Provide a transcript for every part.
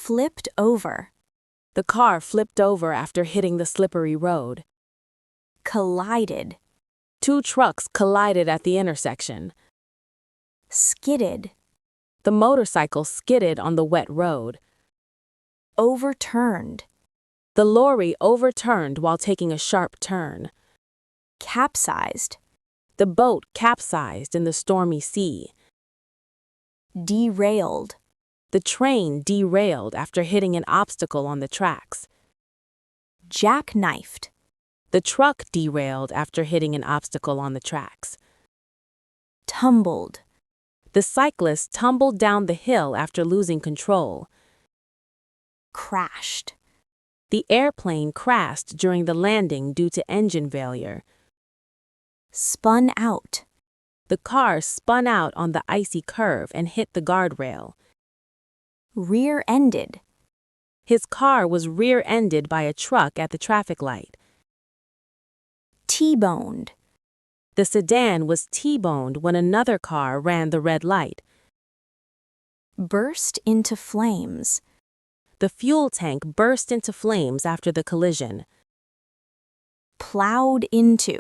Flipped over. The car flipped over after hitting the slippery road. Collided. Two trucks collided at the intersection. Skidded. The motorcycle skidded on the wet road. Overturned. The lorry overturned while taking a sharp turn. Capsized. The boat capsized in the stormy sea. Derailed. The train derailed after hitting an obstacle on the tracks. Jackknifed. The truck derailed after hitting an obstacle on the tracks. Tumbled. The cyclist tumbled down the hill after losing control. Crashed. The airplane crashed during the landing due to engine failure. Spun out. The car spun out on the icy curve and hit the guardrail. Rear-ended. His car was rear-ended by a truck at the traffic light. T-boned. The sedan was T-boned when another car ran the red light. Burst into flames. The fuel tank burst into flames after the collision. Plowed into.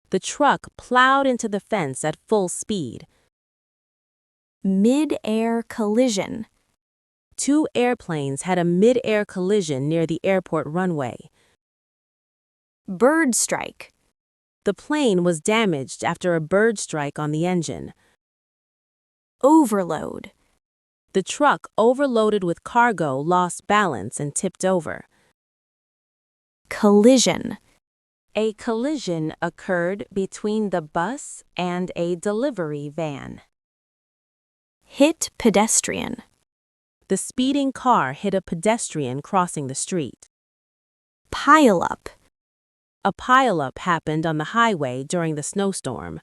The truck plowed into the fence at full speed. Mid-air collision. Two airplanes had a mid-air collision near the airport runway. Bird strike. The plane was damaged after a bird strike on the engine. Overload. The truck overloaded with cargo lost balance and tipped over. Collision. A collision occurred between the bus and a delivery van. Hit pedestrian. The speeding car hit a pedestrian crossing the street. Pile up. A pileup happened on the highway during the snowstorm.